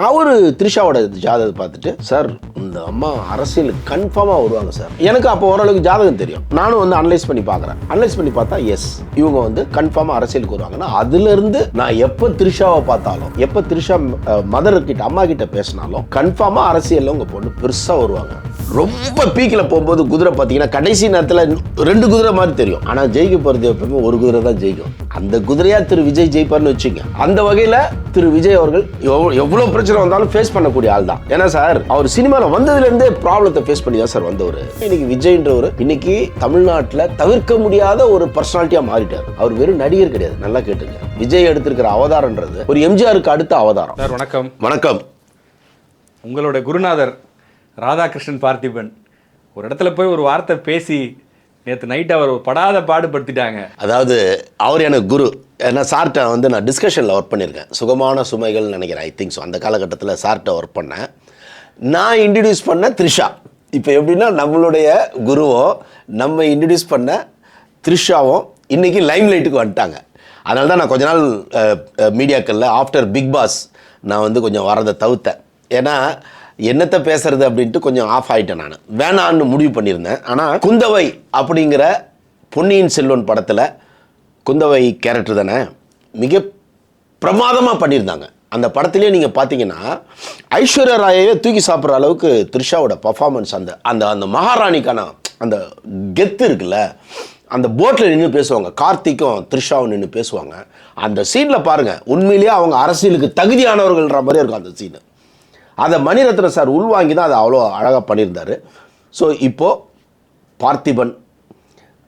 அவரு த்ரிஷாவோட ஜாதகத்தை பார்த்துட்டு, சார் இந்த அம்மா அரசியலுக்கு கன்ஃபார்மாக வருவாங்க சார். எனக்கு அப்போ ஓரளவுக்கு ஜாதகம் தெரியும். நானும் வந்து அனலைஸ் பண்ணி பார்க்குறேன். அனலைஸ் பண்ணி பார்த்தா எஸ், இவங்க வந்து கன்ஃபார்மாக அரசியலுக்கு வருவாங்கன்னா, அதுலேருந்து நான் எப்போ த்ரிஷாவை பார்த்தாலும், எப்போ த்ரிஷா மதர் கிட்ட அம்மா கிட்ட பேசினாலும் கன்ஃபார்மாக அரசியலில் உங்கள் பொண்ணு பெருசாக வருவாங்க. ரொம்ப பீக்கில் போகும்போது குதிரை பார்த்தீங்கன்னா கடைசி நேரத்தில் 2 குதிரை மாதிரி தெரியும். ஆனால் ஜெயிக்க போகிறது எப்பவுமே ஒரு குதிரை தான் ஜெயிக்கும். அந்த குதிரையா திரு விஜய் ஜெயிப்பார்னு வச்சுங்க. அந்த வகையில் திரு விஜய் அவர்கள் எவ்வளோ பிரச்சனை வந்தாலும் ஃபேஸ் பண்ணக்கூடிய ஆள் தான். ஏன்னா சார், அவர் சினிமாவில் வந்ததுலேருந்தே ப்ராப்ளத்தை ஃபேஸ் பண்ணி தான் சார் வந்தவர். இன்னைக்கு விஜய்ன்றவர் இன்னைக்கு தமிழ்நாட்டில் தவிர்க்க முடியாத ஒரு பர்சனாலிட்டியாக மாறிட்டார். அவர் வெறும் நடிகர் கிடையாது. நல்லா கேட்டுங்க, விஜய் எடுத்திருக்கிற அவதாரன்றது ஒரு எம்ஜிஆருக்கு அடுத்த அவதாரம். சார் வணக்கம். வணக்கம். உங்களோட குருநாதர் ராதாகிருஷ்ணன் பார்த்திபன் ஒரு இடத்துல போய் ஒரு வார்த்தை பேசி நேற்று நைட் அவர் படாத பாடுபடுத்திட்டாங்க. அதாவது அவர் எனக்கு குரு. ஏன்னா சார்கிட்ட வந்து நான் டிஸ்கஷனில் ஒர்க் பண்ணியிருக்கேன். சுகமான சுமைகள் நினைக்கிறேன், ஐ திங்க் ஸோ. அந்த காலகட்டத்தில் சார்கிட்ட ஒர்க் பண்ணேன். நான் இன்ட்ரடியூஸ் பண்ண த்ரிஷா. இப்போ எப்படின்னா நம்மளுடைய குருவும் நம்ம இன்ட்ரடியூஸ் பண்ண த்ரிஷாவும் இன்றைக்கி லைம் லைட்டுக்கு வந்துட்டாங்க. அதனால தான் நான் கொஞ்ச நாள் மீடியாக்களில் ஆஃப்டர் பிக் பாஸ் நான் வந்து கொஞ்சம் வரதை தவிர்த்தேன். ஏன்னா என்னத்தை பேசுறது அப்படின்ட்டு கொஞ்சம் ஆஃப் ஆகிட்டேன். நான் வேணான்னு முடிவு பண்ணியிருந்தேன். ஆனால் குந்தவை அப்படிங்கிற பொன்னியின் செல்வன் படத்தில் குந்தவை கேரக்டர் தானே மிக பிரமாதமாக பண்ணியிருந்தாங்க. அந்த படத்துலேயே நீங்கள் பார்த்தீங்கன்னா ஐஸ்வர்யா ராயவே தூக்கி சாப்பிட்ற அளவுக்கு த்ரிஷாவோட பர்ஃபார்மன்ஸ், அந்த அந்த அந்த மகாராணிக்கான அந்த கெத்து இருக்குல்ல. அந்த போட்டில் நின்று பேசுவாங்க, கார்த்திக்கும் த்ரிஷாவும் நின்று பேசுவாங்க. அந்த சீனில் பாருங்கள், உண்மையிலேயே அவங்க அரசியலுக்கு தகுதியானவர்கள்ன்ற மாதிரி இருக்கும் அந்த சீனு. அதை மணிரத்னம் சார் உள்வாங்கி தான் அதை அவ்வளோ அழகாக பண்ணியிருந்தார். ஸோ இப்போது பார்த்திபன்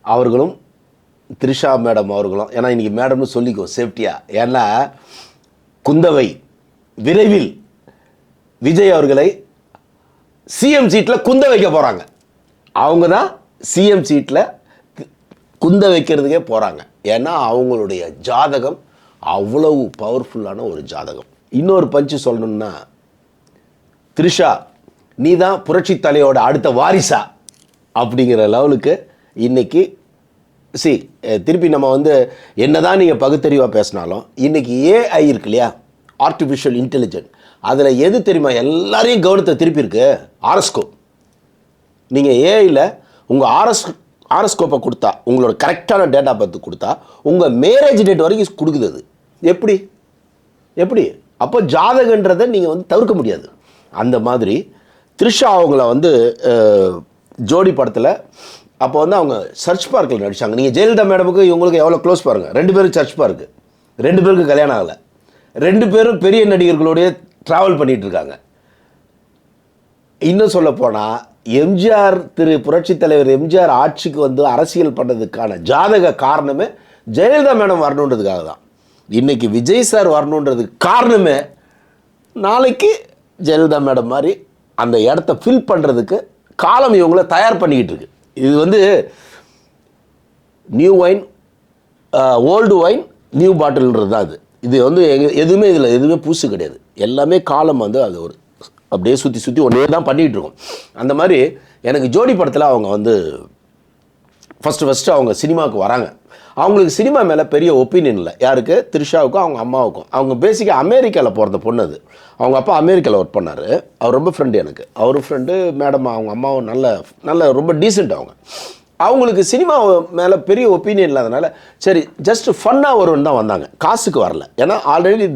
அவர்களும் த்ரிஷா மேடம் அவர்களும், ஏன்னா இன்றைக்கி மேடம்னு சொல்லிக்கோ சேஃப்டியாக, ஏன்னா குந்தவை விரைவில் விஜய் அவர்களை சிஎம் சீட்டில் குந்த வைக்க போகிறாங்க. அவங்க தான் சிஎம் சீட்டில் குந்த வைக்கிறதுக்கே போகிறாங்க. ஏன்னா அவங்களுடைய ஜாதகம் அவ்வளவு பவர்ஃபுல்லான ஒரு ஜாதகம். இன்னொரு பஞ்சு சொல்லணுன்னா, த்ரிஷா நீ தான் புரட்சி தலையோட அடுத்த வாரிசா அப்படிங்கிற லெவலுக்கு இன்னைக்கு திருப்பி நம்ம வந்து என்னதான் நீங்கள் பகுத்தறிவாக பேசினாலும் இன்னைக்கு ஏஐ இருக்கு இல்லையா, ஆர்டிஃபிஷியல் இன்டெலிஜென்ட், அதில் எது தெரியுமா எல்லாரையும் கவனத்தை திருப்பி இருக்கு? ஆரஸ்கோப். நீங்கள் ஏஐயில் உங்கள் ஆரஸ்கோப்பை கொடுத்தா, உங்களோட கரெக்டான டேட்டா பார்த்து கொடுத்தா உங்கள் மேரேஜ் டேட் வரைக்கும் கொடுக்குது. அது எப்படி அப்போ ஜாதகன்றதை நீங்கள் வந்து தவிர்க்க முடியாது. அந்த மாதிரி த்ரிஷா அவங்கள வந்து ஜோடி படத்தில் அப்போ வந்து அவங்க சர்ச் பார்க்கில் நடித்தாங்க. நீங்கள் ஜெயலலிதா மேடமுக்கு இவங்களுக்கு எவ்வளோ க்ளோஸ் பாருங்கள். 2 பேரும் சர்ச் பார்க்கு, 2 பேருக்கு கல்யாணம் ஆகலை, 2 பேரும் பெரிய நடிகர்களோடைய ட்ராவல் பண்ணிகிட்டு இருக்காங்க. இன்னும் சொல்ல போனால் எம்ஜிஆர், திரு புரட்சி தலைவர் எம்ஜிஆர் ஆட்சிக்கு வந்து அரசியல் பண்ணதுக்கான ஜாதக காரணமே ஜெயலலிதா மேடம் வரணுன்றதுக்காக தான். இன்றைக்கி விஜய் சார் வரணுன்றதுக்கு காரணமே நாளைக்கு ஜெயலலிதா மேடம் மாதிரி அந்த இடத்த ஃபில் பண்ணுறதுக்கு காலம் இவங்கள தயார் பண்ணிக்கிட்டு இருக்கு. இது வந்து new wine, old wine, new பாட்டில்ன்றது தான். இது வந்து எதுவுமே இதில் எதுவுமே பூசு கிடையாது. எல்லாமே காலம் வந்து அது ஒரு அப்படியே சுற்றி ஒன்றே தான் பண்ணிகிட்டு இருக்கோம். அந்த மாதிரி எனக்கு ஜோடி படத்தில் அவங்க வந்து ஃபஸ்ட்டு அவங்க சினிமாவுக்கு வராங்க. அவங்களுக்கு சினிமா மேலே பெரிய ஒப்பீனியன் இல்லை. யாருக்கு? த்ரிஷாவுக்கும் அவங்க அம்மாவுக்கும். அவங்க பேசிக்காக அமெரிக்காவில் பிறந்த பொண்ணு அது. அவங்க அப்பா அமெரிக்காவில் ஒர்க் பண்ணார். அவர் ரொம்ப ஃப்ரெண்டு எனக்கு. அவர் ஃப்ரெண்டு மேடம், அவங்க அம்மாவும் நல்ல ரொம்ப டீசெண்ட். அவங்களுக்கு சினிமா மேலே பெரிய ஒப்பீனியன் இல்லாதனால சரி ஜஸ்ட் ஃபன்னாக வரும்னு தான் வந்தாங்க. காசுக்கு வரல. ஏன்னா ஆல்ரெடி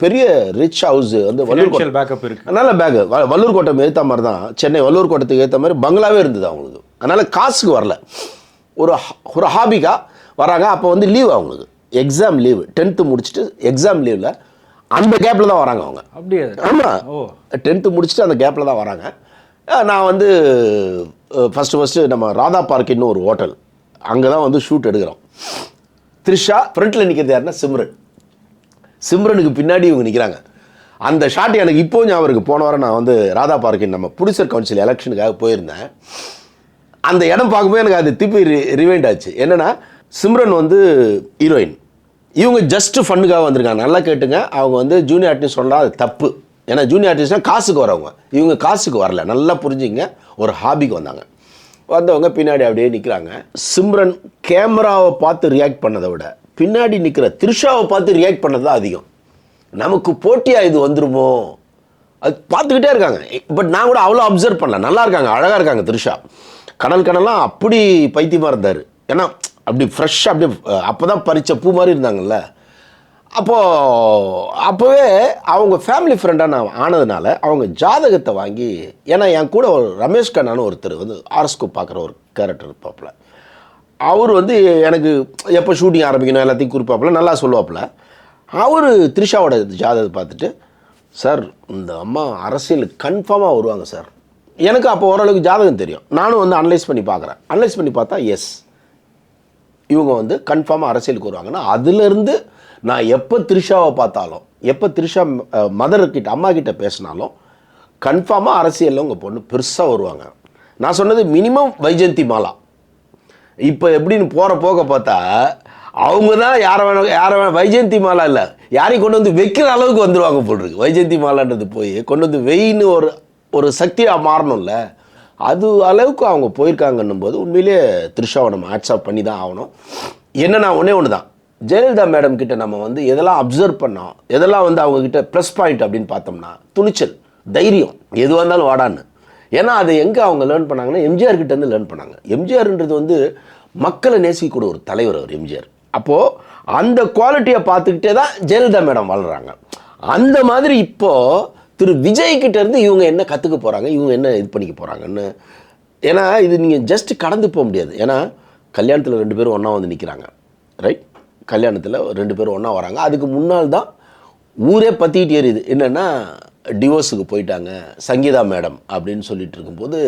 பெரிய ரிச் ஹவுஸ் வந்து வல்லூர் பேக்கப் இருக்குது, நல்ல பேக்கு. வல்லூர் கோட்டம் ஏற்ற மாதிரி தான், சென்னை வல்லூர் கோட்டத்துக்கு ஏற்ற மாதிரி பங்களாவே இருந்தது அவங்களுக்கு. அதனால் காசுக்கு வரல, ஒரு ஹாபிக்காக வராங்க. அப்போ வந்து லீவ் அவங்களுக்கு, எக்ஸாம் லீவு, 10th முடிச்சுட்டு எக்ஸாம் லீவில் அந்த கேப்பில் தான் வராங்க அவங்க. அப்படியே? ஆமாம், 10th முடிச்சுட்டு அந்த கேப்பில் தான் வராங்க. நான் வந்து ஃபஸ்ட்டு நம்ம ராதா பார்க்கின்னு ஒரு ஹோட்டல், அங்கே தான் வந்து ஷூட் எடுக்கிறோம். த்ரிஷா ஃப்ரண்ட்டில் நிற்கிறது யாருன்னா சிம்ரனுக்கு பின்னாடி இவங்க நிற்கிறாங்க. அந்த ஷாட் எனக்கு இப்போ ஞாபகம் இருக்குது. போன வாரம் நான் வந்து ராதா பார்க்கின் நம்ம ப்ரொடியூசர் கவுன்சில் எலெக்ஷனுக்காக போயிருந்தேன். அந்த இடம் பார்க்கும்போது எனக்கு அது திருப்பி ரிவைண்ட் ஆச்சு. என்னென்னா, சிம்ரன் வந்து ஹீரோயின், இவங்க ஜஸ்ட்டு ஃபண்ணுக்காக வந்திருக்காங்க. நல்லா கேட்டுங்க, அவங்க வந்து ஜூனியர் ஆர்டிஸ்ட் சொன்னால் அது தப்பு. ஏன்னா ஜூனியர் ஆர்டிஸ்ட்னால் காசுக்கு வரவங்க, இவங்க காசுக்கு வரல. நல்லா புரிஞ்சுங்க, ஒரு ஹாபிக்கு வந்தாங்க. வந்தவங்க பின்னாடி அப்படியே நிற்கிறாங்க. சிம்ரன் கேமராவை பார்த்து ரியாக்ட் பண்ணதை விட பின்னாடி நிற்கிற த்ரிஷாவை பார்த்து ரியாக்ட் பண்ணது தான் அதிகம். நமக்கு போட்டியாக இது வந்துருமோ அது பார்த்துக்கிட்டே இருக்காங்க. பட் நான் கூட அவ்வளோ அப்சர்வ் பண்ணல. நல்லா இருக்காங்க, அழகாக இருக்காங்க த்ரிஷா. கனல்லாம் அப்படி பைத்தியமாக இருந்தார். ஏன்னா அப்படி ஃப்ரெஷ்ஷாக அப்படியே அப்போ தான் பறித்த பூ மாதிரி இருந்தாங்கல்ல. அப்போவே அவங்க ஃபேமிலி ஃப்ரெண்டாக நான் ஆனதுனால அவங்க ஜாதகத்தை வாங்கி, ஏன்னா என் கூட ஒரு ரமேஷ் கண்ணான்னு ஒருத்தர் வந்து ஆர்எஸ்கோ பார்க்குற ஒரு கேரக்டர் இருப்பாப்புல. அவர் வந்து எனக்கு எப்போ ஷூட்டிங் ஆரம்பிக்கணும் எல்லாத்தையும் குறிப்பாப்புல, நல்லா சொல்லுவாப்புல. அவர் த்ரிஷாவோட ஜாதகத்தை பார்த்துட்டு, சார் இந்த அம்மா அரசியலுக்கு கன்ஃபார்மாக வருவாங்க சார். எனக்கு அப்போ ஓரளவுக்கு ஜாதகம் தெரியும். நானும் வந்து அனலைஸ் பண்ணி பார்க்குறேன். அனலைஸ் பண்ணி பார்த்தா எஸ், இவங்க வந்து கன்ஃபார்மாக அரசியலுக்கு வருவாங்கன்னா, அதுலேருந்து நான் எப்போ த்ரிஷாவை பார்த்தாலும், எப்போ த்ரிஷா மதர்கிட்ட அம்மா கிட்ட பேசினாலும் கன்ஃபார்மாக அரசியலில் உங்கள் பொண்ணு பெருசாக வருவாங்க. நான் சொன்னது மினிமம் வைஜெயந்தி மாலா. இப்போ எப்படின்னு போகிற போக பார்த்தா அவங்க தான் யாரை வேணும் வைஜெயந்தி மாலா இல்லை, யாரையும் கொண்டு வந்து வைக்கிற அளவுக்கு வந்துடுவாங்க போட்டிருக்கு. வைஜெயந்தி மாலான்றது போய் கொண்டு வந்து வெயின்னு ஒரு சக்தியாக மாறணும்ல, அது அளவுக்கு அவங்க போயிருக்காங்கன்னும் போது உண்மையிலேயே த்ரிஷாவை நம்ம ஆட்ஸ்ஆப் பண்ணி தான் ஆகணும். என்னன்னா ஒன்று தான், ஜெயலலிதா மேடம் கிட்ட நம்ம வந்து எதெல்லாம் அப்சர்வ் பண்ணோம், எதெல்லாம் வந்து அவங்கக்கிட்ட ப்ளஸ் பாயிண்ட் அப்படின்னு பார்த்தோம்னா, துணிச்சல், தைரியம், எதுவாக இருந்தாலும் வாடான்னு. ஏன்னா அதை எங்கே அவங்க லேர்ன் பண்ணாங்கன்னா எம்ஜிஆர் கிட்டேருந்து லேர்ன் பண்ணாங்க. எம்ஜிஆர்ன்றது வந்து மக்களை நேசிக்கக்கூடிய ஒரு தலைவர் அவர் எம்ஜிஆர். அப்போது அந்த குவாலிட்டியை பார்த்துக்கிட்டே தான் ஜெயலலிதா மேடம் வளர்கிறாங்க. அந்த மாதிரி இப்போது திரு விஜய்கிட்ட இருந்து இவங்க என்ன கற்றுக்க போகிறாங்க, இவங்க என்ன இது பண்ணிக்க போகிறாங்கன்னு. ஏன்னா இது நீங்கள் ஜஸ்ட் கடந்து போக முடியாது. ஏன்னா கல்யாணத்தில் 2 பேரும் ஒன்றா வந்து நிற்கிறாங்க, ரைட்? கல்யாணத்தில் 2 பேரும் ஒன்றா வராங்க. அதுக்கு முன்னால் தான் ஊரே பற்றிக்கிட்டு எரியுது. என்னென்னா டிவோர்ஸுக்கு போயிட்டாங்க சங்கீதா மேடம் அப்படின்னு சொல்லிட்டு இருக்கும்போது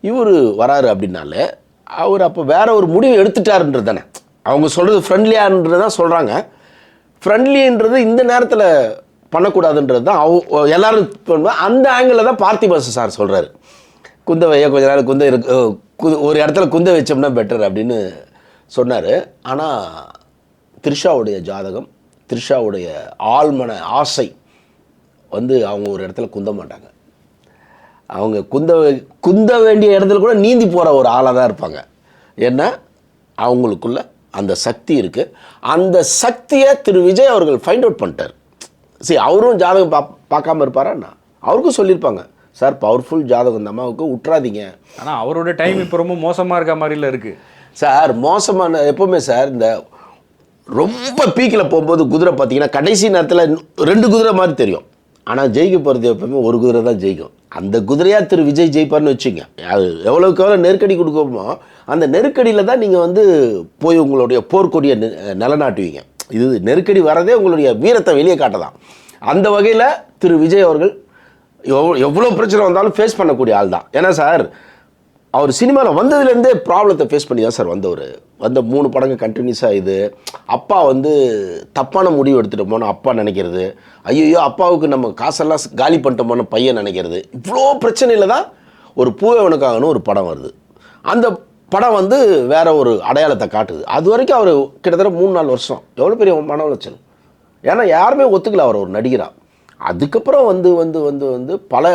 இவர் வராரு அப்படின்னாலே அவர் அப்போ வேற ஒரு முடிவு எடுத்துட்டாருன்றது தானே அவங்க சொல்கிறது. ஃப்ரெண்ட்லியான்றது தான் சொல்கிறாங்க. ஃப்ரெண்ட்லின்றது இந்த நேரத்தில் பண்ணக்கூடாதுன்றது தான் எல்லோரும் பண்ணுவோம். அந்த ஆங்கிளில் தான் பார்த்திபன் சார் சொல்கிறாரு, குந்தவையை கொஞ்ச நேரம் ஒரு இடத்துல குந்த வச்சோம்னா பெட்டர் அப்படின்னு சொன்னார். ஆனால் த்ரிஷாவுடைய ஜாதகம், த்ரிஷாவுடைய ஆழ்மன ஆசை வந்து அவங்க ஒரு இடத்துல குந்த மாட்டாங்க. அவங்க குந்த வேண்டிய இடத்துல கூட நீந்தி போகிற ஒரு ஆளாக தான் இருப்பாங்க. ஏன்னா அவங்களுக்குள்ள அந்த சக்தி இருக்குது. அந்த சக்தியை திரு விஜய் அவர்கள் ஃபைண்ட் அவுட் பண்ணிட்டார். சரி, அவரும் ஜாதகம் பார்க்காம இருப்பாராண்ணா, அவருக்கும் சொல்லியிருப்பாங்க, சார் பவர்ஃபுல் ஜாதகம் இந்த அம்மாவுக்கு விட்றாதீங்க. ஆனால் அவரோட டைம் இப்போ ரொம்ப மோசமாக இருக்க மாதிரில இருக்குது சார். மோசமான எப்போவுமே சார் இந்த ரொம்ப பீக்கில் போகும்போது குதிரை பார்த்தீங்கன்னா கடைசி நேரத்தில் 2 குதிரை மாதிரி தெரியும். ஆனால் ஜெயிக்க போகிறது எப்பவுமே ஒரு குதிரை தான் ஜெயிக்கும். அந்த குதிரையாக திரு விஜய் ஜெயிப்பார்னு வச்சுங்க. அது எவ்வளோக்கு எவ்வளோ நெருக்கடி கொடுக்கணுமோ அந்த நெருக்கடியில் தான் நீங்கள் வந்து போய் உங்களுடைய போர்க்கொடியை நிலநாட்டுவீங்க. இது நெருக்கடி வரதே உங்களுடைய வீரத்தை வெளியே காட்டதான். அந்த வகையில் திரு விஜய் அவர்கள் எவ்வளோ பிரச்சனை வந்தாலும் ஃபேஸ் பண்ணக்கூடிய ஆள் தான். ஏன்னா சார் அவர் சினிமாவில் வந்ததுலேருந்தே ப்ராப்ளத்தை ஃபேஸ் பண்ணி தான் சார் வந்த 3 படங்கள் கண்டினியூஸாக. இது அப்பா வந்து தப்பான முடிவு எடுத்துகிட்டு போனோம் அப்பா நினைக்கிறது, ஐயோ அப்பாவுக்கு நம்ம காசெல்லாம் காலி பண்ணிட்டோமோன்னு பையன் நினைக்கிறது, இவ்வளோ பிரச்சனையில் தான் ஒரு பூவே உனக்காகனு ஒரு படம் வருது. அந்த படம் வந்து வேற ஒரு அடையாளத்தை காட்டுது. அது வரைக்கும் அவர் கிட்டத்தட்ட 3-4 வருஷம் எவ்வளோ பெரிய மன உளைச்சல். ஏன்னா யாருமே ஒத்துக்கல அவர் ஒரு நடிகராக. அதுக்கப்புறம் வந்து பல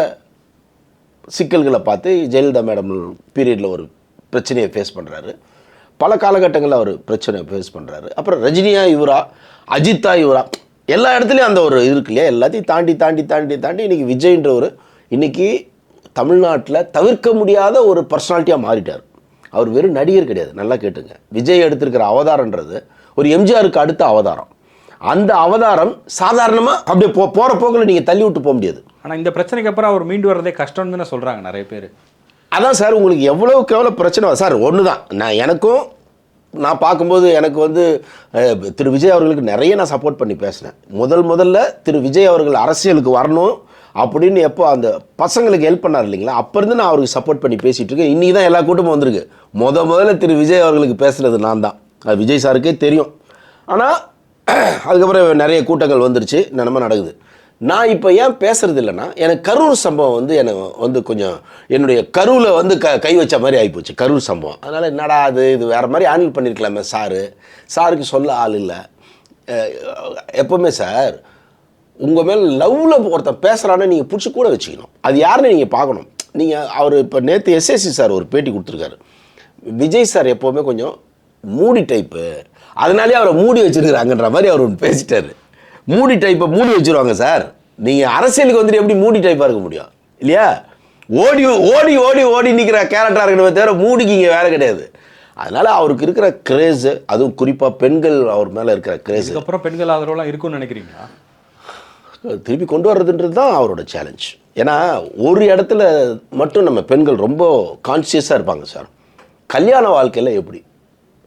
சிக்கல்களை பார்த்து ஜெயலலிதா மேடம் பீரியடில் ஒரு பிரச்சனையை ஃபேஸ் பண்ணுறாரு. பல காலகட்டங்களில் அவர் பிரச்சனையை ஃபேஸ் பண்ணுறாரு. அப்புறம் ரஜினியா இவரா, அஜித்தா இவரா, எல்லா இடத்துலையும் அந்த ஒரு இருக்கு இல்லையா, எல்லாத்தையும் தாண்டி இன்றைக்கி விஜய்ன்ற ஒரு இன்றைக்கி தமிழ்நாட்டில் தவிர்க்க முடியாத ஒரு பர்சனாலிட்டியாக மாறிட்டார். அவர் வெறும் நடிகர் கிடையாது, நல்லா கேட்டுங்க. விஜய் எடுத்திருக்கிற அவதாரன்றது ஒரு எம்ஜிஆருக்கு அடுத்த அவதாரம். அந்த அவதாரம் சாதாரணமாக அப்படியே போகிற போக்கில் நீங்கள் தள்ளி விட்டு போக முடியாது. ஆனால் இந்த பிரச்சனைக்கு அப்புறம் அவர் மீண்டு வரதே கஷ்டம்னு தானே சொல்கிறாங்க நிறைய பேர். அதான் சார், உங்களுக்கு எவ்வளோக்கு எவ்வளோ பிரச்சனை சார். ஒன்று தான், நான் பார்க்கும்போது எனக்கு வந்து திரு விஜய் அவர்களுக்கு நிறைய நான் சப்போர்ட் பண்ணி பேசினேன். முதல்ல திரு விஜய் அவர்கள் அரசியலுக்கு வரணும் அப்படின்னு எப்போ அந்த பசங்களுக்கு ஹெல்ப் பண்ணார் இல்லைங்களா, அப்போ இருந்து நான் அவருக்கு சப்போர்ட் பண்ணி பேசிகிட்டு இருக்கேன். இன்றைக்கி தான் எல்லா கூட்டமும் வந்திருக்கு. முதல்ல திரு விஜய் அவர்களுக்கு பேசுகிறது நான் தான். அது விஜய் சாருக்கே தெரியும். ஆனால் அதுக்கப்புறம் நிறைய கூட்டங்கள் வந்துருச்சு, என்னென்னமோ நடக்குது. நான் இப்போ ஏன் பேசுறது இல்லைன்னா, எனக்கு கரூர் சம்பவம் வந்து எனக்கு வந்து கொஞ்சம் என்னுடைய கருவில் வந்து கை வச்ச மாதிரி ஆகிப்போச்சு கரூர் சம்பவம். அதனால் என்னடா இது வேறு மாதிரி ஹேண்டில் பண்ணியிருக்கலாமே சாருக்கு சொல்ல ஆள் இல்லை. எப்போவுமே சார் உங்கள் மேலே லவ்வில் ஒருத்தர் பேசுகிறான்னு நீங்கள் பிடிச்சி கூட வச்சுக்கணும். அது யாருன்னு நீங்கள் பார்க்கணும். நீங்கள் அவர் இப்போ நேற்று எஸ்எஸ்சி சார் ஒரு பேட்டி கொடுத்துருக்காரு. விஜய் சார் எப்போவுமே கொஞ்சம் மூடி டைப்பு, அதனாலே அவரை மூடி வச்சுருக்குறாங்கன்ற மாதிரி அவர் ஒன்று பேசிட்டார். மூடி டைப்பை மூடி வச்சுருவாங்க சார். நீங்கள் அரசியலுக்கு வந்துட்டு எப்படி மூடி டைப்பாக இருக்க முடியும் இல்லையா? ஓடி ஓடி ஓடி ஓடி நிற்கிற கேரக்டராக இருக்கணுமே தவிர மூடிக்கு இங்கே வேலை கிடையாது. அதனால் அவருக்கு இருக்கிற கிரேஸு, அதுவும் குறிப்பாக பெண்கள் அவர் மேலே இருக்கிற கிரேஸு, அதுக்கப்புறம் பெண்கள் ஆதரவுலாம் இருக்கும்னு நினைக்கிறீங்களா? திருப்பி கொண்டு வர்றதுன்றது தான் அவரோட சேலஞ்ச். ஏன்னா ஒரு இடத்துல மட்டும் நம்ம பெண்கள் ரொம்ப கான்சியஸாக இருப்பாங்க சார். கல்யாண வாழ்க்கையில் எப்படி,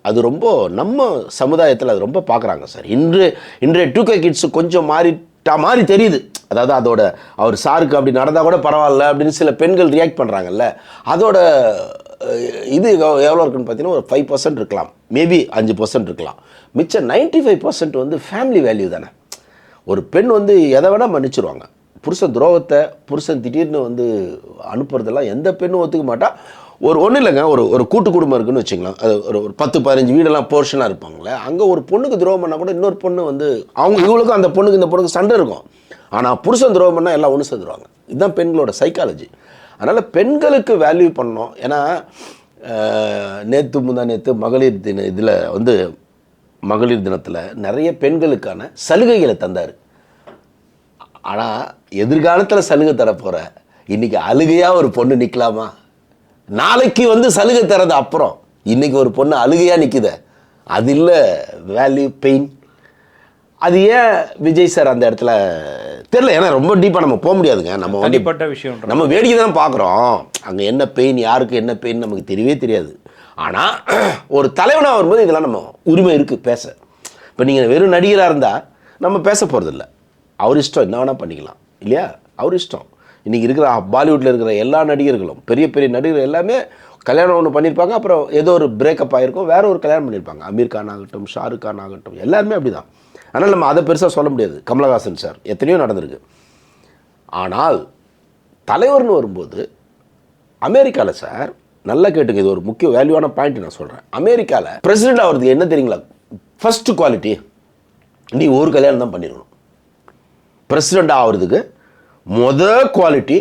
அது ரொம்ப நம்ம சமுதாயத்தில் அது ரொம்ப பார்க்குறாங்க சார். இன்றைய 2K கிட்ஸு கொஞ்சம் மாறி தெரியுது. அதாவது அதோட அவர் சாருக்கு அப்படி நடந்தால் கூட பரவாயில்ல அப்படின்னு சில பெண்கள் ரியாக்ட் பண்ணுறாங்கல்ல, அதோட இது எவ்வளோ இருக்குன்னு பார்த்தீங்கன்னா ஒரு 5% இருக்கலாம், மேபி 5% இருக்கலாம். மிச்சம் 95% வந்து ஃபேமிலி வேல்யூ தானே. ஒரு பெண் வந்து எதை வேணால் மன்னிச்சிருவாங்க. புருஷன் துரோகத்தை புருஷன் திடீர்னு வந்து அனுப்புறதெல்லாம் எந்த பெண்ணும் ஒத்துக்க மாட்டா. ஒன்றும் இல்லைங்க, ஒரு கூட்டு குடும்பம் இருக்குன்னு வச்சுக்கலாம். அது ஒரு 10-15 வீடெல்லாம் போர்ஷனாக இருப்பாங்களே, அங்கே ஒரு பொண்ணுக்கு துரோகம் பண்ணால் கூட இன்னொரு பொண்ணு வந்து இவங்களுக்கும் அந்த பொண்ணுக்கு இந்த பொண்ணுக்கு சண்டை இருக்கும். ஆனால் புருஷன் துரோகம் பண்ணால் எல்லாம் ஒன்று சேர்ந்துருவாங்க. இதுதான் பெண்களோட சைக்காலஜி. அதனால் பெண்களுக்கு வேல்யூ பண்ணணும். ஏன்னா நேற்று மகளிர் இதில் வந்து மகளிர் தினத்தில் நிறைய பெண்களுக்கான சலுகைகளை தந்தார். ஆனால் எதிர்காலத்தில் சலுகை தரப்போகிற இன்றைக்கி அழுகையாக ஒரு பொண்ணு நிற்கலாமா? நாளைக்கு வந்து சலுகை தரது அப்புறம், இன்றைக்கி ஒரு பொண்ணு அழுகையாக நிற்குது. அது இல்லை வேல்யூ பெயின். அது ஏன் விஜய் சார் அந்த இடத்துல தெரியல. ஏன்னா ரொம்ப டீப்பாக நம்ம போக முடியாதுங்க. நம்ம தனிப்பட்ட விஷயம், நம்ம வேடிக்கை தான் பார்க்குறோம். அங்கே என்ன பெயின், யாருக்கு என்ன பெயின் நமக்கு தெரியவே தெரியாது. ஆனால் ஒரு தலைவனாக வரும்போது இதெல்லாம் நம்ம உரிமை இருக்குது பேச. இப்போ நீங்கள் வெறும் நடிகராக இருந்தால் நம்ம பேச போகிறதில்ல. அவர் இஷ்டம், என்ன வேணால் பண்ணிக்கலாம் இல்லையா? அவர் இஷ்டம். இன்றைக்கி இருக்கிற பாலிவுட்டில் இருக்கிற எல்லா நடிகர்களும், பெரிய பெரிய நடிகர்கள் எல்லாமே கல்யாணம் ஒன்று பண்ணியிருப்பாங்க, அப்புறம் ஏதோ ஒரு பிரேக்கப் ஆகிருக்கும், வேறு ஒரு கல்யாணம் பண்ணியிருப்பாங்க. அமீர் கான் ஆகட்டும், ஷாருக் கான் ஆகட்டும், எல்லாருமே அப்படி தான். ஆனால் நம்ம அதை பெருசாக சொல்ல முடியாது. கமலஹாசன் சார் எத்தனையோ நடந்திருக்கு. ஆனால் தலைவர்னு வரும்போது அமெரிக்காவில் சார் நல்லா கேட்டுங்க, இது ஒரு முக்கிய வேல்யூவான பாயிண்ட் நான் சொல்கிறேன். அமெரிக்காவில் பிரசிடென்ட் ஆகிறதுக்கு என்ன தெரியுங்களா ஃபஸ்ட்டு குவாலிட்டி? நீ ஒரு கல்யாணம் தான் பண்ணிடணும். பிரசிடெண்ட் ஆகிறதுக்கு குவாலிட்டி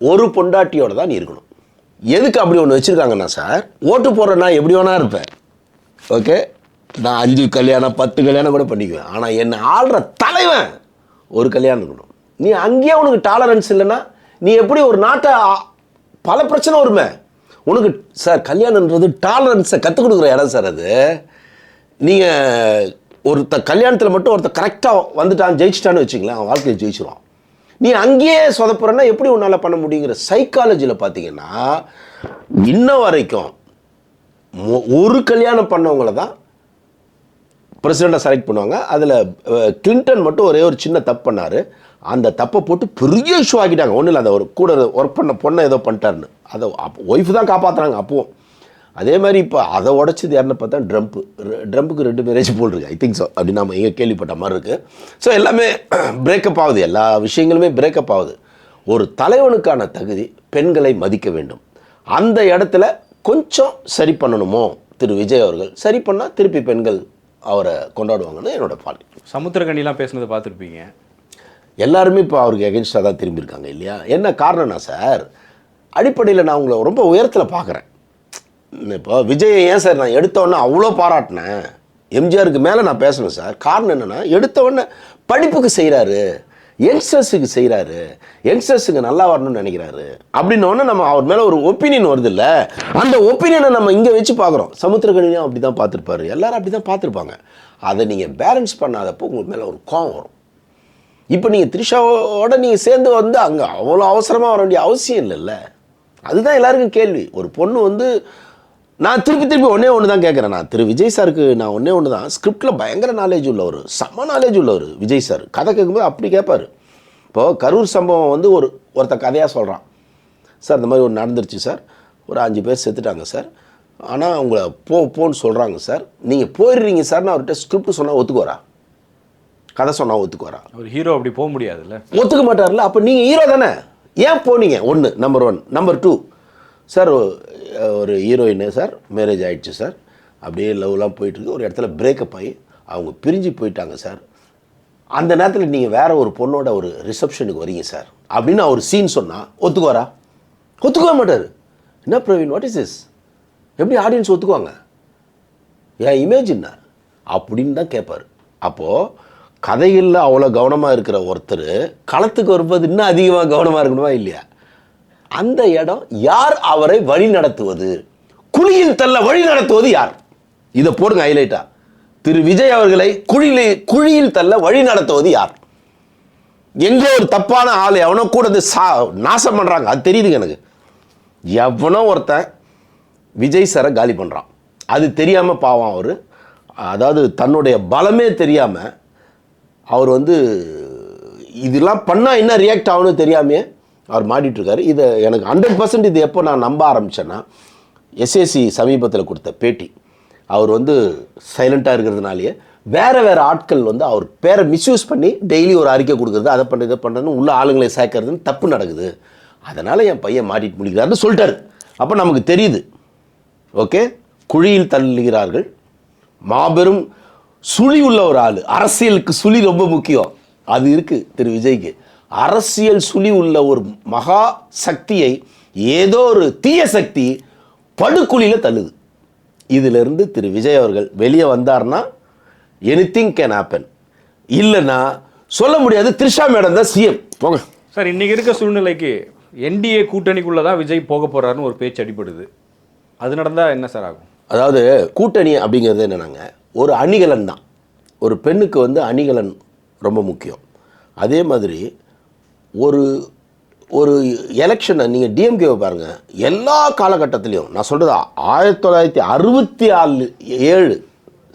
ஒரு பொண்டாட்டியோட தான் நீ இருக்கணும். எதுக்கு அப்படி ஒன்று வச்சுருக்காங்கன்னா சார், ஓட்டு போடுறேன்னா எப்படி வேணா இருப்பேன், ஓகே, நான் 5 கல்யாணம் 10 கல்யாணம் கூட பண்ணிக்குவேன். ஆனால் என்னை ஆள்ற தலைவன் ஒரு கல்யாணம் இருக்கணும். நீ அங்கேயே உனக்கு டாலரன்ஸ் இல்லைன்னா நீ எப்படி ஒரு நாட்டை, பல பிரச்சனை வருமே உனக்கு சார். கல்யாணன்றது டாலரன்ஸை கற்றுக் கொடுக்குற இடம் சார். அது நீங்கள் கல்யாணத்தில் மட்டும் கரெக்டாக வந்துட்டான் ஜெயிச்சிட்டான்னு வச்சுங்களேன், அவன் வாழ்க்கையை ஜெயிச்சிருவான். நீ அங்கேயே சொதப்புறன்னா எப்படி உன்னால் பண்ண முடியுங்கிற சைக்காலஜியில் பார்த்தீங்கன்னா இன்ன வரைக்கும் ஒரு கல்யாணம் பண்ணவங்கள தான் பிரசிடெண்ட்டாக செலக்ட் பண்ணுவாங்க. அதில் கிளின்டன் மட்டும் ஒரே ஒரு சின்ன தப்பு பண்ணார். அந்த தப்பை போட்டு பெரிய இஷ்யூ ஆக்கிட்டாங்க. ஒன்றும் இல்லை, அந்த ஒரு கூட ஒர்க் பண்ண பொண்ணை ஏதோ பண்ணிட்டாருன்னு அதை ஒய்ஃபு தான் காப்பாற்றுறாங்க அப்போவும். அதே மாதிரி இப்போ அதை உடச்சது யாருன்னு பார்த்தா ட்ரம்புக்கு 2 மேரேஜ் போல் இருக்குது, ஐ திங்க் ஸோ, அப்படின்னு நம்ம எங்கே கேள்விப்பட்ட மாதிரி இருக்குது. ஸோ எல்லாமே பிரேக்கப் ஆகுது, எல்லா விஷயங்களுமே பிரேக்கப் ஆகுது. ஒரு தலைவனுக்கான தகுதி பெண்களை மதிக்க வேண்டும். அந்த இடத்துல கொஞ்சம் சரி பண்ணணுமோ திரு விஜய் அவர்கள், சரி பண்ணால் திருப்பி பெண்கள் அவரை கொண்டாடுவாங்கன்னு என்னோட பாலிசி. சமுத்திரக்கனிலாம் பேசுனதை பார்த்துருப்பீங்க. எல்லாருமே இப்போ அவருக்கு எகென்ஸ்டாக தான் திரும்பியிருக்காங்க இல்லையா? என்ன காரணம்னா சார், அடிப்படையில் நான் உங்களை ரொம்ப உயரத்தில் பார்க்குறேன். இப்போ விஜயை ஏன் சார் நான் எடுத்தோன்னே அவ்வளோ பாராட்டினேன், எம்ஜிஆருக்கு மேலே நான் பேசணும் சார். காரணம் என்னென்னா, எடுத்தோடனே படிப்புக்கு செய்கிறாரு, யங்ஸ்டர்ஸுக்கு செய்கிறாரு, யங்ஸ்டர்ஸுக்கு நல்லா வரணும்னு நினைக்கிறாரு அப்படின்னோடனே நம்ம அவர் மேலே ஒரு ஒப்பீனியன் வருது இல்லை? அந்த ஒப்பீனியனை நம்ம இங்கே வச்சு பார்க்குறோம். சமுத்திரக்கனியும் அப்படி தான் பார்த்துருப்பாரு, எல்லாரும் அப்படி தான் பார்த்துருப்பாங்க. அதை நீங்கள் பேலன்ஸ் பண்ணாதப்போ உங்களுக்கு மேலே ஒரு கோவம் வரும். இப்போ நீங்கள் த்ரிஷாவோட நீங்கள் சேர்ந்து வந்து அங்கே அவ்வளோ அவசரமாக வர வேண்டிய அவசியம் இல்லைல்ல? அதுதான் எல்லாருக்கும் கேள்வி. ஒரு பொண்ணு வந்து நான் திருப்பி ஒன்று தான் கேட்குறேன். நான் திரு விஜய் சாருக்கு நான் ஒன்று தான், ஸ்கிரிப்டில் பயங்கர நாலேஜ் உள்ளவர், செம்ம நாலேஜ் உள்ளவர் விஜய் சார். கதை கேட்கும்போது அப்படி கேட்பார். இப்போது கரூர் சம்பவம் வந்து ஒருத்த கதையாக சொல்கிறான் சார். இந்த மாதிரி ஒரு நடந்துருச்சு சார், ஒரு 5 பேர் செத்துட்டாங்க சார், ஆனால் உங்களை போன்னு சொல்கிறாங்க சார், நீங்கள் போயிடுறீங்க சார்னு அவர்கிட்ட ஸ்கிரிப்ட் சொன்னால் ஒத்துக்குவாரா? கதை சொன்னால் ஒத்துக்குவாரா? ஒரு ஹீரோ அப்படி போக முடியாதுல்ல, ஒத்துக்க மாட்டார்ல. அப்போ நீங்கள் ஹீரோ தானே, ஏன் போனீங்க? நம்பர் 1. நம்பர் 2 சார், ஒரு ஹீரோயின் சார் மேரேஜ் ஆகிடுச்சு சார், அப்படியே லவ்லாம் போயிட்டுருக்கு, ஒரு இடத்துல பிரேக்கப் ஆகி அவங்க பிரிஞ்சு போயிட்டாங்க சார். அந்த நேரத்தில் நீங்கள் வேறு ஒரு பொண்ணோட ஒரு ரிசப்ஷனுக்கு வரீங்க சார் அப்படின்னு அவர் சீன் சொன்னால் ஒத்துக்குவாரா? ஒத்துக்கவே மாட்டார். என்ன பிரவீன், வாட் இஸ் திஸ்? எப்படி ஆடியன்ஸ் ஒத்துக்குவாங்க? ஏன் இமேஜ் என்ன அப்படின்னு தான் கேட்பார். அப்போது கதைகளில் அவ்வளோ கவனமாக இருக்கிற ஒருத்தர் களத்துக்கு வரும்போது இன்னும் அதிகமாக கவனமாக இருக்கணுமா இல்லையா? அந்த இடம் யார் அவரை வழி நடத்துவது, குழியில் தள்ள வழி நடத்துவது யார்? இதை போடுங்க ஹைலைட்டா. திரு விஜய் அவர்களை குழியில் தள்ள வழி நடத்துவது யார்? எங்கோ ஒரு தப்பான ஆள் எவனோ கூட நாசம் பண்ணுறாங்க, அது தெரியுதுங்க எனக்கு. எவனோ ஒருத்தன் விஜய் சாரை காலி பண்ணுறான், அது தெரியாமல் பாவம் அவர், அதாவது தன்னுடைய பலமே தெரியாமல் அவர் வந்து இதெல்லாம் பண்ணால் என்ன ரியாக்ட் ஆகணும்னு தெரியாமையே அவர் மாட்டிகிட்ருக்காரு. இதை எனக்கு 100% இது எப்போ நான் நம்ப ஆரம்பித்தேன்னா, எஸ்ஏசி சமீபத்தில் கொடுத்த பேட்டி. அவர் வந்து சைலண்ட்டாக இருக்கிறதுனாலேயே வேறு ஆட்கள் வந்து அவர் பேரை மிஸ்யூஸ் பண்ணி டெய்லி ஒரு அறிக்கை கொடுக்குறது, அதை பண்ணுறது, இதை பண்ணுறதுன்னு உள்ள ஆளுங்களை சேர்க்கறதுன்னு தப்பு நடக்குது, அதனால் என் பையன் மாட்டிட்டு முடிக்கிறாருன்னு சொல்லிட்டாரு. அப்போ நமக்கு தெரியுது, ஓகே, குழியில் தள்ளுகிறார்கள். மாபெரும் சுழி உள்ள ஒரு ஆள், அரசியலுக்கு சுழி ரொம்ப முக்கியம், அது இருக்குது திரு விஜய்க்கு. அரசியல் சுழி உள்ள ஒரு மகா சக்தியை ஏதோ ஒரு தீய சக்தி படுகுழியில் தள்ளுது. இதிலிருந்து திரு விஜய் அவர்கள் வெளியே வந்தார்னா எனிதிங் கேன் ஹேப்பன். இல்லைன்னா சொல்ல முடியாது, த்ரிஷா மேடம் தான் சிஎம். போங்க சார். இன்னைக்கு இருக்க சூழ்நிலைக்கு என்டிஏ கூட்டணிக்குள்ளே தான் விஜய் போக போகிறாருன்னு ஒரு பேச்சு அடிபடுது. அது நடந்தால் என்ன சார் ஆகும்? அதாவது கூட்டணி அப்படிங்கிறது என்னன்னாங்க, ஒரு அணிகலன் தான். ஒரு பெண்ணுக்கு வந்து அணிகலன் ரொம்ப முக்கியம். அதே மாதிரி ஒரு ஒரு எலெக்ஷனை நீங்கள் டிஎம்கேவை பாருங்கள், எல்லா காலகட்டத்திலையும் நான் சொல்கிறது 1967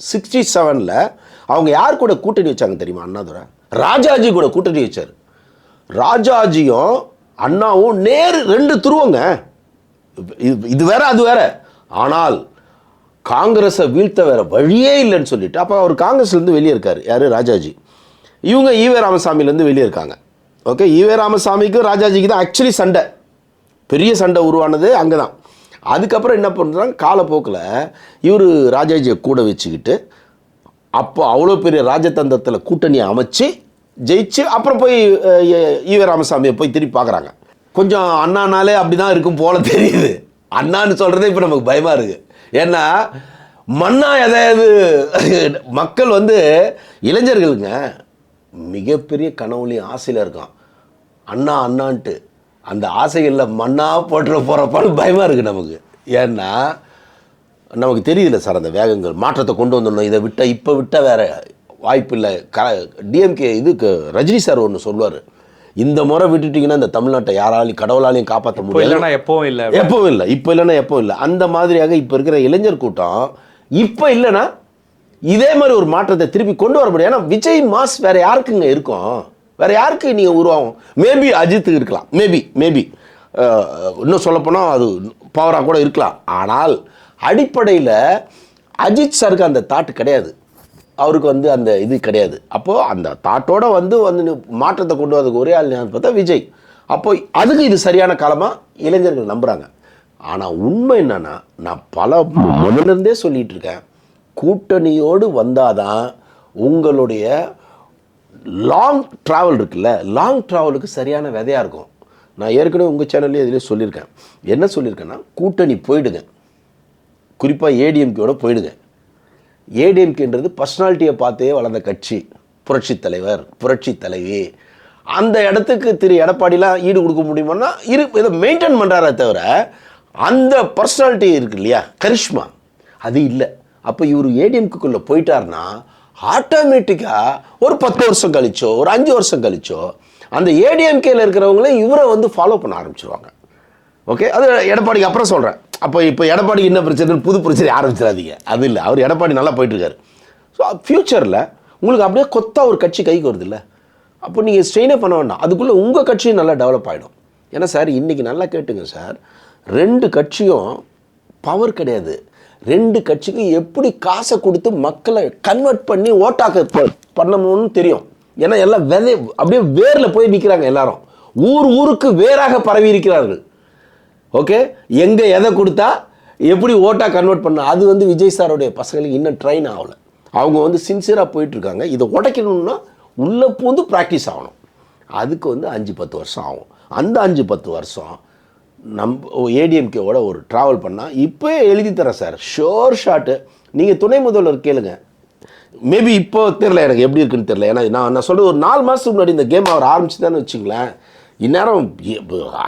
67 அவங்க யார் கூட கூட்டணி வச்சாங்க தெரியுமா? அண்ணாதுரை ராஜாஜி கூட கூட்டணி வச்சார். ராஜாஜியும் அண்ணாவும் நேரு 2 துருவங்க, இது வேற அது வேற. ஆனால் காங்கிரஸை வீழ்த்த வேற வழியே இல்லைன்னு சொல்லிட்டு அப்போ அவர் காங்கிரஸ்லேருந்து வெளியே இருக்கார். யார்? ராஜாஜி. இவங்க ஈவே ராமசாமிலேருந்து வெளியே இருக்காங்க. ஓகே, ஈவே ராமசாமிக்கும் ராஜாஜிக்கு தான் ஆக்சுவலி சண்டை, பெரிய சண்டை உருவானது அங்கே தான். அதுக்கப்புறம் என்ன பண்ணுறாங்க, காலப்போக்கில் இவர் ராஜாஜியை கூட வச்சுக்கிட்டு அப்போ அவ்வளோ பெரிய ராஜதந்திரத்தில் கூட்டணியை அமைச்சு ஜெயிச்சு அப்புறம் போய் ஈவே ராமசாமியை போய் திருப்பி பார்க்குறாங்க. கொஞ்சம் அண்ணானாலே அப்படி தான் இருக்கும் போல தெரியுது. அண்ணான்னு சொல்கிறதே இப்போ நமக்கு பயமாக இருக்குது. ஏன்னா மண்ணா எதாவது மக்கள் வந்து இளைஞர்களுங்க மிகப்பெரிய கனவுலையும் ஆசையில் இருக்கான், அண்ணா அண்ணான்ட்டு. அந்த ஆசைகளில் மண்ணா போட்டுற போகிறப்பான்னு பயமாக இருக்குது நமக்கு. ஏன்னா நமக்கு தெரியல சார், அந்த வேகங்கள் மாற்றத்தை கொண்டு வந்துடணும், இதை விட்டால் இப்போ விட்டால் வேறு வாய்ப்பு இல்லை. டிஎம்கே இதுக்கு ரஜினி சார் ஒன்று சொல்லுவார், இந்த முறை விட்டுட்டிங்கன்னா இந்த தமிழ்நாட்டை யாராலையும் கடவுளாலையும் காப்பாற்ற முடியல, எப்பவும் இல்லை, எப்பவும் இல்லை, இப்போ இல்லைன்னா எப்பவும் இல்லை. அந்த மாதிரியாக இப்போ இருக்கிற இளைஞர் கூட்டம் இப்போ இல்லைன்னா இதே மாதிரி ஒரு மாற்றத்தை திருப்பி கொண்டு வர முடியும். ஏன்னா விஜய் மாஸ் வேற யாருக்குங்க இருக்கும், வேற யாருக்கு நீங்கள் உருவாகும்? மேபி அஜித்துக்கு இருக்கலாம், மேபி இன்னும் சொல்லப்போனால் அது பவராக கூட இருக்கலாம். ஆனால் அடிப்படையில் அஜித் சாருக்கு அந்த தாட்டு கிடையாது, அவருக்கு வந்து அந்த இது கிடையாது. அப்போது அந்த தாட்டோடு வந்து மாற்றத்தை கொண்டு வரதுக்கு ஒரே ஆள் பார்த்தா விஜய். அப்போ அதுக்கு இது சரியான காலமாக இளைஞர்கள் நம்புகிறாங்க. ஆனால் உண்மை என்னன்னா, நான் முதலிருந்தே சொல்லிகிட்டு இருக்கேன், கூட்டணியோடு வந்தால் தான் உங்களுடைய லாங் ட்ராவல் இருக்குல்ல, லாங் ட்ராவலுக்கு சரியான விதையாக இருக்கும். நான் ஏற்கனவே உங்கள் சேனல்லே இதிலே சொல்லியிருக்கேன். என்ன சொல்லியிருக்கேன்னா, கூட்டணி போயிடுங்க, குறிப்பாக ஏடிஎம்கேயோட போயிடுங்க. ஏடிஎம்கேன்றது பர்சனாலிட்டியை பார்த்தே வளர்ந்த கட்சி, புரட்சி தலைவர், புரட்சி தலைவி. அந்த இடத்துக்கு திரு எடப்பாடிலாம் ஈடு கொடுக்க முடியுமான்னா இதை மெயின்டைன் பண்ணுறாரே தவிர அந்த பர்சனாலிட்டி இருக்கு இல்லையா, கரிஷ்மா, அது இல்லை. அப்போ இவர் ஏடிஎம்குள்ளே போயிட்டார்னா ஆட்டோமேட்டிக்காக ஒரு 10 வருஷம் கழிச்சோ ஒரு 5 வருஷம் கழிச்சோ அந்த ஏடிஎம்கேல இருக்கிறவங்களே இவரை வந்து ஃபாலோ பண்ண ஆரம்பிச்சிருவாங்க. ஓகே, அது எடப்பாடிக்கு அப்புறம் சொல்கிறேன். அப்போ இப்போ எடப்பாடிக்கு என்ன பிரச்சனை, புது பிரச்சனை ஆரம்பிச்சிடாதீங்க, அது இல்லை. அவர் எடப்பாடி நல்லா போயிட்டுருக்காரு. ஸோ ஃப்யூச்சரில் உங்களுக்கு அப்படியே கொத்தா ஒரு கட்சி கைக்கு வருது இல்லை, அப்போ நீங்கள் ஸ்ட்ரெயினே பண்ண வேண்டாம், அதுக்குள்ளே உங்கள் கட்சியும் நல்லா டெவலப் ஆகிடும். ஏன்னா சார் இன்றைக்கி நல்லா கேட்டுங்க சார், 2 கட்சியும் பவர் கிடையாது, 2 கட்சிக்கும் எப்படி காசை கொடுத்து மக்களை கன்வெர்ட் பண்ணி ஓட்டாக்க பண்ணணும்னு தெரியும். ஏன்னா எல்லாம் அப்படியே வேரில் போய் நிற்கிறாங்க எல்லாரும், ஊருக்கு வேறாக பரவி இருக்கிறார்கள். ஓகே, எங்கே எதை கொடுத்தா எப்படி ஓட்டாக கன்வெர்ட் பண்ண, அது வந்து விஜய் சாரோடைய பசங்களுக்கு இன்னும் ட்ரெயின் ஆகலை. அவங்க வந்து சின்சியராக போயிட்டுருக்காங்க. இதை உடைக்கணும்னா உள்ளே பூந்து ப்ராக்டிஸ் ஆகணும். அதுக்கு வந்து 5-10 வருஷம் ஆகும். அந்த 5-10 வருஷம் ஏடிஎம்கேவோட ஒரு ட்ராவல் பண்ணால் இப்போ எழுதி தரேன் சார், ஷோர் ஷாட்டு. நீங்கள் துணை முதல்வர் கேளுங்க, மேபி இப்போ தெரில, எனக்கு எப்படி இருக்குன்னு தெரில. ஏன்னா நான் சொல்கிறது ஒரு 4 மாதத்துக்கு முன்னாடி இந்த கேம் அவர் ஆரம்பிச்சுதான்னு வச்சுங்களேன், இந்நேரம்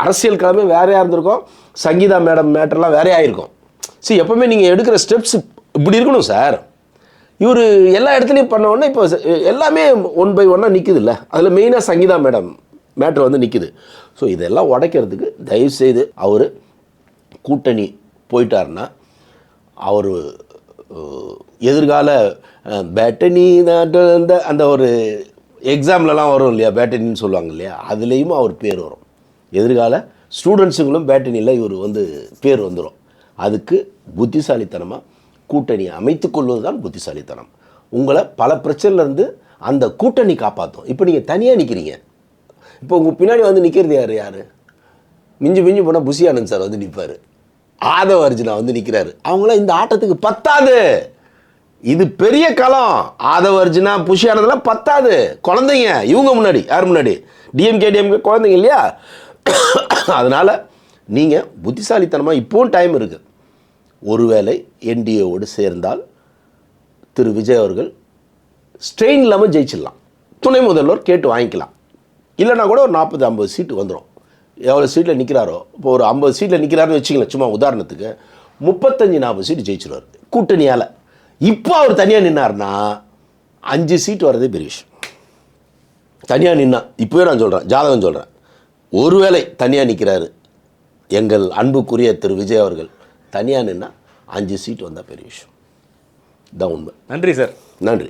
அரசியல் கிழமை வேறையாக இருந்திருக்கும், சங்கீதா மேடம் மேட்டர்லாம் வேறையாக இருக்கும். சரி, எப்போவுமே நீங்கள் எடுக்கிற ஸ்டெப்ஸ் இப்படி இருக்கணும் சார். இவர் எல்லா இடத்துலையும் பண்ண உடனே இப்போ எல்லாமே 1 by 1 நிற்குது இல்லை, அதில் மெயினாக சங்கீதா மேடம் மேட்ரு வந்து நிற்குது. ஸோ இதெல்லாம் உடைக்கிறதுக்கு தயவுசெய்து அவர் கூட்டணி போயிட்டாருன்னா அவர் எதிர்கால பேட்டனி அந்த ஒரு எக்ஸாம்லலாம் வரும் இல்லையா, பேட்டனின்னு சொல்லுவாங்க இல்லையா, அதுலேயும் அவர் பேர் வரும். எதிர்கால ஸ்டூடெண்ட்ஸுங்களும் பேட்டனியில் இவர் வந்து பேர் வந்துடும். அதுக்கு புத்திசாலித்தனமாக கூட்டணியை அமைத்து கொள்வது தான் புத்திசாலித்தனம். உங்களை பல பிரச்சனையிலேருந்து அந்த கூட்டணி காப்பாற்றும். இப்போ நீங்கள் தனியாக நிற்கிறீங்க, இப்போ உங்கள் பின்னாடி வந்து நிற்கிறது யார்? மிஞ்சி போனால் புஷி ஆனந்த் சார் வந்து நிற்பார், ஆதவ அர்ஜுனா வந்து நிற்கிறாரு. அவங்களாம் இந்த ஆட்டத்துக்கு பத்தாது. இது பெரிய களம். ஆதவ அர்ஜுனா புஷி ஆனந்தெல்லாம் பத்தாது. குழந்தைங்க இவங்க முன்னாடி, யார் முன்னாடி? டிஎம்கே குழந்தைங்க இல்லையா? அதனால் நீங்கள் புத்திசாலித்தனமாக இப்போவும் டைம் இருக்குது. ஒருவேளை என்டிஏவோடு சேர்ந்தால் திரு விஜய் அவர்கள் ஸ்ட்ரெயின் இல்லாமல் ஜெயிச்சிடலாம். துணை முதல்வர் கேட்டு வாங்கிக்கலாம். இல்லைனா கூட ஒரு 40-50 சீட்டு வந்துடும். எவ்வளோ சீட்டில் நிற்கிறாரோ, இப்போ ஒரு 50 சீட்டில் நிற்கிறாருன்னு வச்சுக்கலாம், சும்மா உதாரணத்துக்கு 35-40 சீட்டு ஜெயிச்சிடுவார் கூட்டணியால். இப்போ அவர் தனியாக நின்னார்னா 5 சீட்டு வர்றதே பெரிய விஷயம். தனியாக நின்னா, இப்போவே நான் சொல்கிறேன், ஜாதகம் சொல்கிறேன், ஒருவேளை தனியாக நிற்கிறாரு எங்கள் அன்புக்குரிய திரு விஜய் அவர்கள், தனியாக நின்னா 5 சீட்டு வந்தால் பெரிய விஷயம். தான் உண்மை. நன்றி சார். நன்றி.